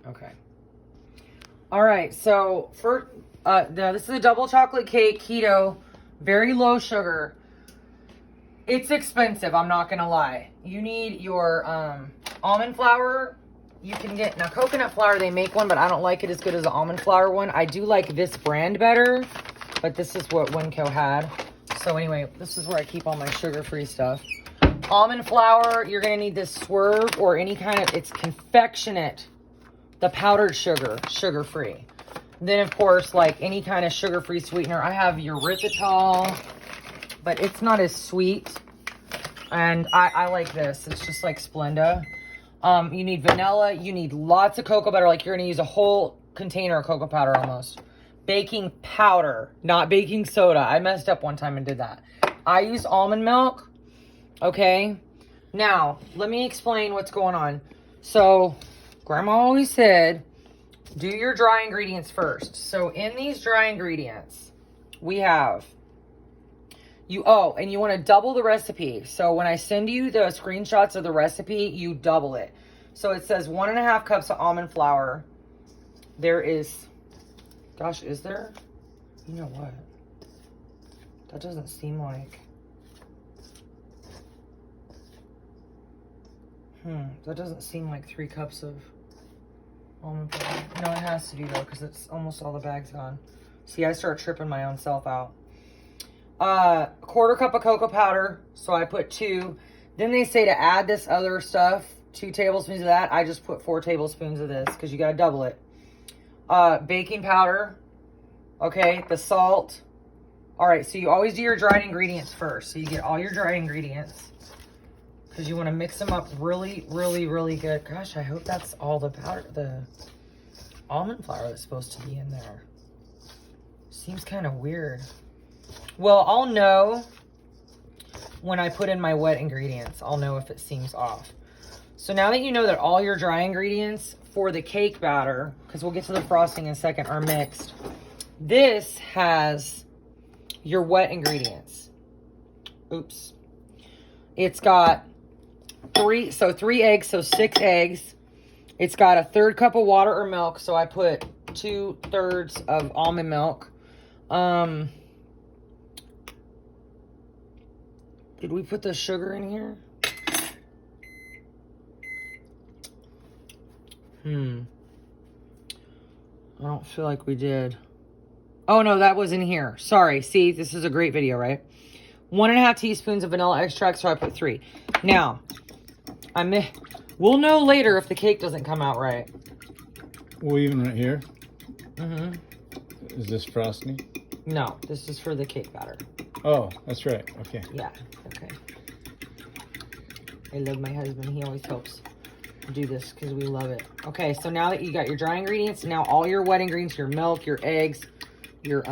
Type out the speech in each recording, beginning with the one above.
Okay. All right. So for this is a double chocolate cake, keto, very low sugar. It's expensive. I'm not gonna lie. You need your almond flour. You can get now coconut flour. They make one, but I don't like it as good as the almond flour one. I do like this brand better, but this is what Winco had. So anyway, this is where I keep all my sugar-free stuff. Almond flour, you're going to need this Swerve or any kind of, it's confectionate. The powdered sugar, sugar-free. Then, of course, like any kind of sugar-free sweetener. I have erythritol, but it's not as sweet. And I like this. It's just like Splenda. You need vanilla. You need lots of cocoa butter. Like you're going to use a whole container of cocoa powder almost. Baking powder, not baking soda. I messed up one time and did that. I use almond milk. Okay. Now, let me explain what's going on. So, Grandma always said, do your dry ingredients first. So, in these dry ingredients, we have, and you want to double the recipe. So, when I send you the screenshots of the recipe, you double it. So, it says 1.5 cups of almond flour. There is... Gosh, is there? You know what? That doesn't seem like... That doesn't seem like 3 cups of almond flour. No, it has to do though, because it's almost all the bag's gone. See, I start tripping my own self out. 1/4 cup of cocoa powder. So I put 2. Then they say to add this other stuff, 2 tablespoons of that. I just put 4 tablespoons of this, because you got to double it. Baking powder, okay, the salt. All right, so you always do your dried ingredients first. So you get all your dried ingredients because you want to mix them up really, really, really good. Gosh, I hope that's all the powder, the almond flour that's supposed to be in there. Seems kind of weird. Well, I'll know when I put in my wet ingredients. I'll know if it seems off. So now that you know that all your dry ingredients for the cake batter, because we'll get to the frosting in a second, are mixed. This has your wet ingredients. Oops. It's got 3 eggs, so 6 eggs. It's got 1/3 cup of water or milk, so I put 2/3 of almond milk. Did we put the sugar in here? I don't feel like we did. Oh, no, that was in here. Sorry. See, this is a great video, right? 1.5 teaspoons of vanilla extract, so I put 3. Now, we'll know later if the cake doesn't come out right. Well, even right here? Mm-hmm. Is this frosting? No, this is for the cake batter. Oh, that's right. Okay. Yeah, okay. I love my husband. He always helps do this because we love it. Okay, so now that you got your dry ingredients, now all your wet ingredients, your milk, your eggs, your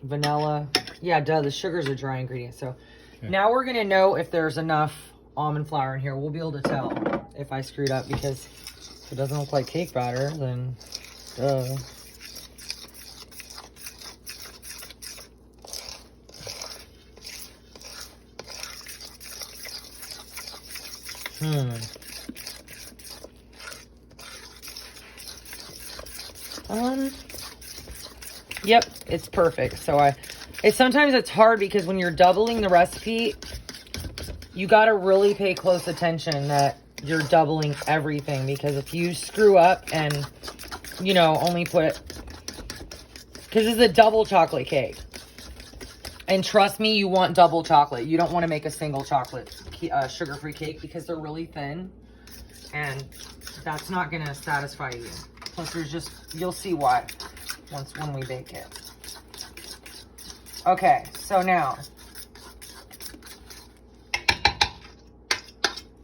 vanilla. Yeah, duh, the sugar's a dry ingredient. So now we're going to know if there's enough almond flour in here. We'll be able to tell if I screwed up, because if it doesn't look like cake batter, then duh. Yep, it's perfect. So sometimes it's hard because when you're doubling the recipe, you got to really pay close attention that you're doubling everything, because if you screw up and, you know, only put, because it's a double chocolate cake. And trust me, you want double chocolate. You don't want to make a single chocolate sugar-free cake because they're really thin. And that's not going to satisfy you. Plus, you'll see why when we bake it. Okay, so now.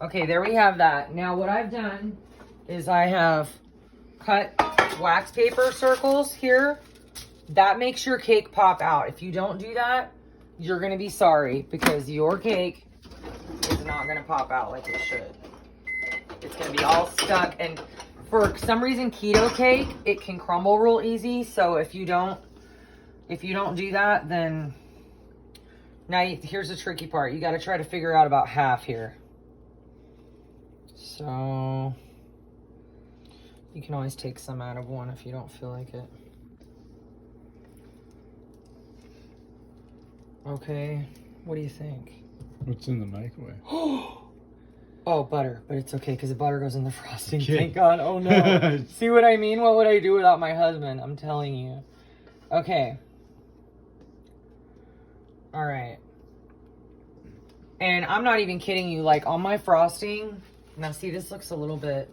Okay, there we have that. Now, what I've done is I have cut wax paper circles here. That makes your cake pop out. If you don't do that, you're going to be sorry, because your cake is not going to pop out like it should. It's going to be all stuck. And for some reason, keto cake, it can crumble real easy. So if you don't do that, then now here's the tricky part. You got to try to figure out about half here. So You can always take some out of one if you don't feel like it. Okay, what do you think? What's in the microwave? Oh, butter, but it's okay because the butter goes in the frosting. Okay. Thank God. Oh no. See what I mean? What would I do without my husband? I'm telling you. Okay. All right. And I'm not even kidding you. Like on my frosting, now see, this looks a little bit.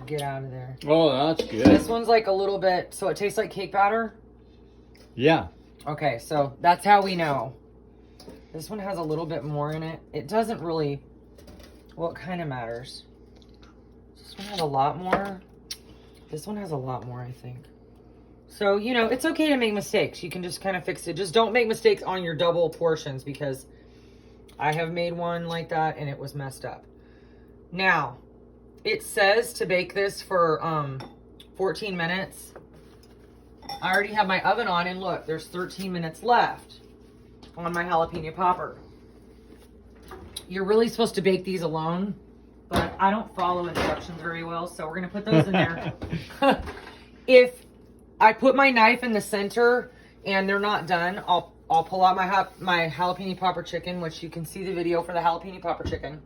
Get out of there. Oh, that's good. This one's like a little bit, so it tastes like cake batter. Yeah. Okay, so that's how we know. This one has a little bit more in it. It doesn't really, well, it kind of matters. This one has a lot more. This one has a lot more, I think. So, you know, it's okay to make mistakes. You can just kind of fix it. Just don't make mistakes on your double portions because I have made one like that and it was messed up. Now, it says to bake this for 14 minutes. I already have my oven on and look, there's 13 minutes left on my jalapeno popper. You're really supposed to bake these alone, but I don't follow instructions very well, so we're gonna put those in there. If I put my knife in the center and they're not done, I'll pull out my jalapeno popper chicken, which you can see the video for the jalapeno popper chicken,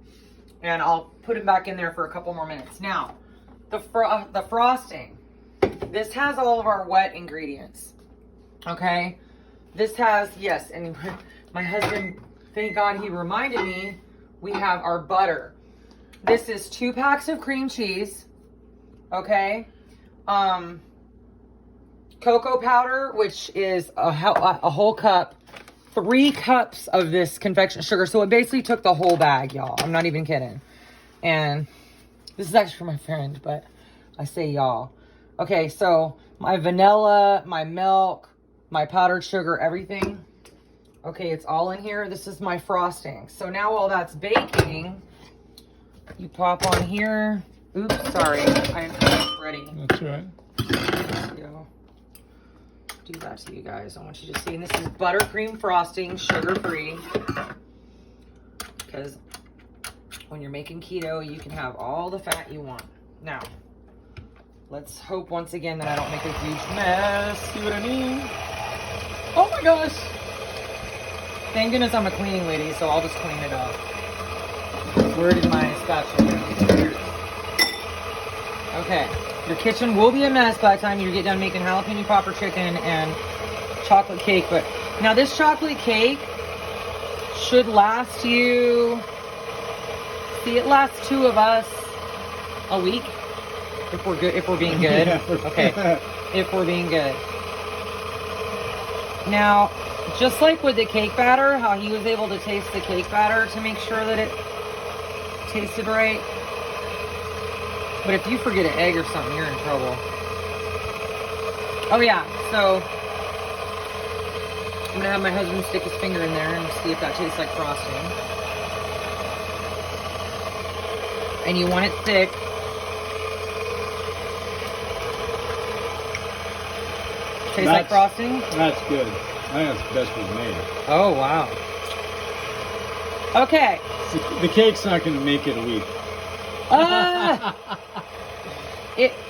and I'll put it back in there for a couple more minutes. Now, the frosting. This has all of our wet ingredients, okay? This has, yes, and my husband, thank God he reminded me, we have our butter. This is 2 packs of cream cheese, okay? Cocoa powder, which is a whole cup, 3 cups of this confection sugar. So it basically took the whole bag, y'all. I'm not even kidding. And this is actually for my friend, but I say y'all. Okay, so my vanilla, my milk, my powdered sugar, everything. Okay, it's all in here. This is my frosting. So now while that's baking, you pop on here. Oops, sorry. I'm not ready. That's right. Go. Do that to you guys. I want you to see. And this is buttercream frosting, sugar-free. Because when you're making keto, you can have all the fat you want. Now, let's hope once again that I don't make a huge mess. See what I mean? Oh my gosh. Thank goodness I'm a cleaning lady, so I'll just clean it up. Where did my spatula go? Okay. Your kitchen will be a mess by the time you get done making jalapeno popper chicken and chocolate cake. But now this chocolate cake should last you, see, it lasts 2 of us a week. If we're good, if we're being good. Okay. If we're being good. Now, just like with the cake batter, how he was able to taste the cake batter to make sure that it tasted right. But if you forget an egg or something, you're in trouble. Oh yeah, so I'm gonna have my husband stick his finger in there and see if that tastes like frosting. And you want it thick. Tastes like frosting? That's good. I think that's the best we've made. Oh, wow. Okay. The cake's not going to make it a week.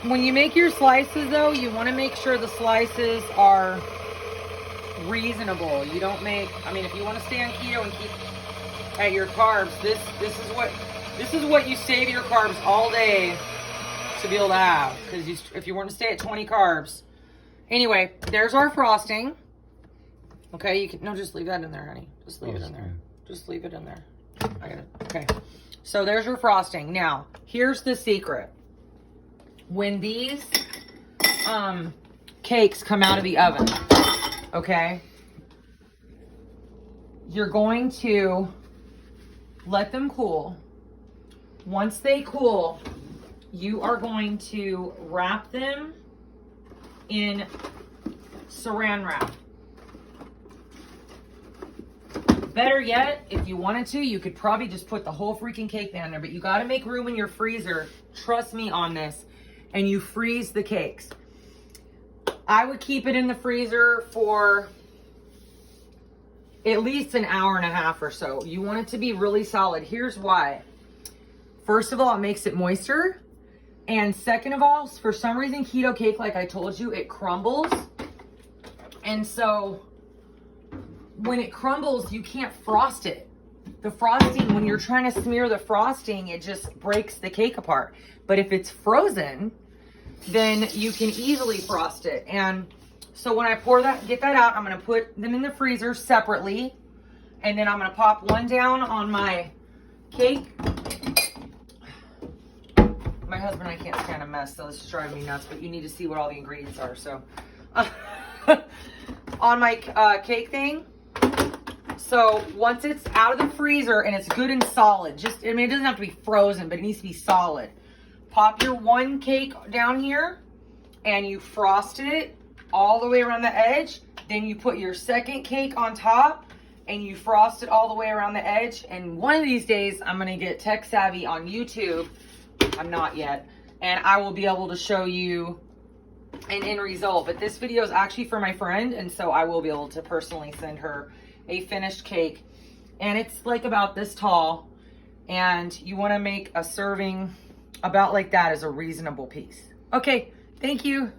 When you make your slices, though, you want to make sure the slices are reasonable. You don't make, I mean, if you want to stay on keto and keep at your carbs, this is what you save your carbs all day to be able to have. Because if you want to stay at 20 carbs. Anyway, there's our frosting. Okay, you can, no, just leave that in there, honey. Just leave it in there. Just leave it in there. I got it. Okay. So there's your frosting. Now, here's the secret. When these cakes come out of the oven, okay, you're going to let them cool. Once they cool, you are going to wrap them in saran wrap. Better yet, if you wanted to, you could probably just put the whole freaking cake down there, but you got to make room in your freezer. Trust me on this. And you freeze the cakes. I would keep it in the freezer for at least an hour and a half or so. You want it to be really solid. Here's why. First of all, it makes it moister. And second of all, for some reason, keto cake, like I told you, it crumbles. And so when it crumbles, you can't frost it. The frosting, when you're trying to smear the frosting, it just breaks the cake apart. But if it's frozen, then you can easily frost it. And so when I get that out, I'm going to put them in the freezer separately. And then I'm going to pop one down on my cake. My husband and I can't stand a mess, so this is driving me nuts, but you need to see what all the ingredients are. So on my cake thing. So once it's out of the freezer and it's good and solid, it doesn't have to be frozen, but it needs to be solid. Pop your one cake down here and you frosted it all the way around the edge. Then you put your second cake on top and you frost it all the way around the edge. And one of these days I'm going to get tech savvy on YouTube. I'm not yet. And I will be able to show you an end result. But this video is actually for my friend. And so I will be able to personally send her a finished cake. And it's like about this tall. And you want to make a serving about like that as a reasonable piece. Okay, thank you.